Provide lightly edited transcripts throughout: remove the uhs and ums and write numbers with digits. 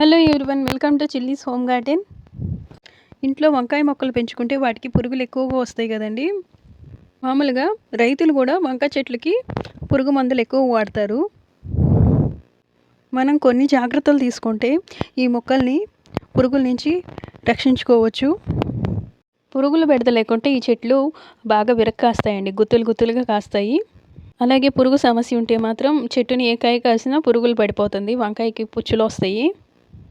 Hello everyone, welcome to chillies home garden. ఇంట్లో వంకాయ మొక్కలు పెంచుకుంటే వాటికి పురుగులు ఎక్కువగా వస్తాయి కదండి. మామూలుగా రైతులు కూడా వంకాయ చెట్లకి పురుగు మందులు ఎక్కువ వాడతారు. మనం కొన్ని జాగ్రత్తలు తీసుకుంటే ఈ మొక్కల్ని పురుగుల నుంచి రక్షించుకోవచ్చు. పురుగులు బెడద లేకుంటే ఈ చెట్లు బాగా విరక్కాస్తాయండి, గుత్తులు గుత్తులుగా కాస్తాయి. అలాగే పురుగు సమస్య ఉంటే మాత్రం చెట్టుని ఏ కాయ కాసినా పురుగులు పడిపోతుంది, వంకాయకి పుచ్చులు వస్తాయి.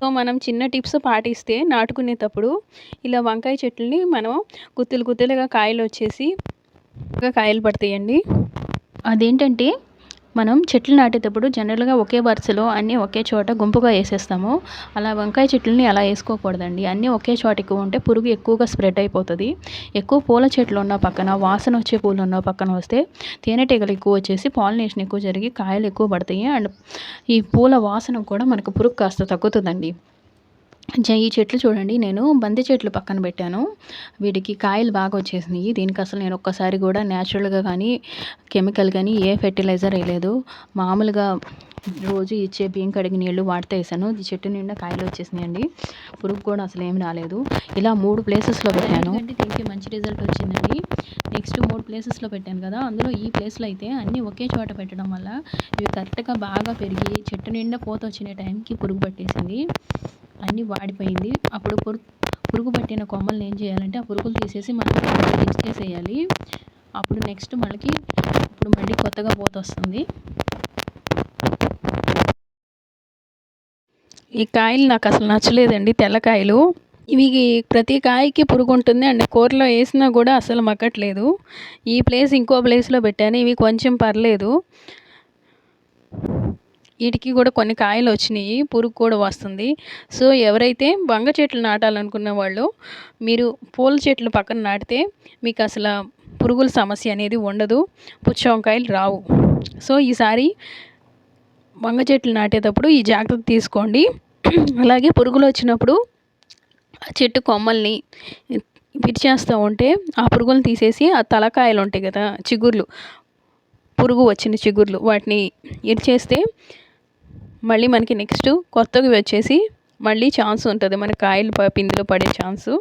సో మనం చిన్న టిప్స్ పాటిస్తే నాటుకునేటప్పుడు ఇలా వంకాయ చెట్లని మనం గుత్తులు గుత్తులుగా కాయలు వచ్చేసి కాయలు పడతాయండి. అదేంటంటే మనం చెట్లు నాటేటప్పుడు జనరల్గా ఒకే వరుసలో అన్నీ ఒకే చోట గుంపుగా వేసేస్తాము. అలా వంకాయ చెట్లని అలా వేసుకోకూడదండి. అన్నీ ఒకే చోట ఎక్కువ ఉంటే పురుగు ఎక్కువగా స్ప్రెడ్ అయిపోతుంది. ఎక్కువ పూల చెట్లు ఉన్న పక్కన, వాసన వచ్చే పూలు ఉన్న పక్కన వస్తే తేనెటీగలు ఎక్కువ వచ్చేసి పాలినేషన్ ఎక్కువ జరిగి కాయలు ఎక్కువ పడతాయి. అండ్ ఈ పూల వాసన కూడా మనకు పురుగు కాస్త తగ్గుతుందండి. ఈ చెట్లు చూడండి, నేను బంతి చెట్లు పక్కన పెట్టాను. వీటికి కాయలు బాగా వచ్చేసినాయి. దీనికి అసలు నేను ఒక్కసారి కూడా న్యాచురల్గా కానీ కెమికల్ కానీ ఏ ఫెర్టిలైజర్ వేయలేదు. మామూలుగా రోజు ఇచ్చే బియ్యం కడిగి నీళ్ళు వాడితే వేసాను. ఈ చెట్టు నిండా కాయలు వచ్చేసినాయండి. పురుగు కూడా అసలు ఏమి రాలేదు. ఇలా 3 ప్లేసెస్లో పెట్టాను. దీనికి మంచి రిజల్ట్ వచ్చిందండి. నెక్స్ట్ 3 ప్లేసెస్లో పెట్టాను కదా, అందులో ఈ ప్లేస్లో అయితే అన్నీ ఒకే చోట పెట్టడం వల్ల ఇవి కరెక్ట్గా బాగా పెరిగి చెట్టు నిండా పూత వచ్చిన టైంకి పురుగు పట్టేసింది. అన్నీ వాడిపోయింది. అప్పుడు పురుగు పట్టిన కొమ్మల్ని ఏం చేయాలంటే ఆ పురుగులు తీసేసి మనం ఇచ్చేసేయాలి. అప్పుడు నెక్స్ట్ మళ్ళీ కొత్తగా పూత వస్తుంది. ఈ కాయలు నాకు అసలు నచ్చలేదండి, తెల్లకాయలు. ఇవి ప్రతి కాయకి పురుగు ఉంటుంది అండ్ కూరలో వేసినా కూడా అసలు మగ్గట్లేదు. ఈ ప్లేస్ ఇంకో ప్లేస్లో పెట్టాను, ఇవి కొంచెం పర్లేదు. వీటికి కూడా కొన్ని కాయలు వచ్చినాయి, పురుగు కూడా వస్తుంది. సో ఎవరైతే వంగ చెట్లు నాటాలనుకున్న వాళ్ళు మీరు పూల చెట్లు పక్కన నాటితే మీకు అసలు పురుగుల సమస్య అనేది ఉండదు, పుచ్చ వంకాయలు రావు. సో ఈసారి వంగ చెట్లు నాటేటప్పుడు ఈ జాగ్రత్త తీసుకోండి. అలాగే పురుగులు వచ్చినప్పుడు ఆ చెట్టు కొమ్మల్ని విరిచేస్తూ ఉంటే ఆ పురుగులను తీసేసి ఆ తలకాయలు ఉంటాయి కదా, చిగుర్లు, పురుగు వచ్చిన చిగుర్లు, వాటిని ఇరిచేస్తే మళ్ళీ మనకి నెక్స్ట్ కొత్తగా వచ్చేసి మళ్ళీ ఛాన్స్ ఉంటుంది, మన కాయలు పిందులో పడే ఛాన్సు.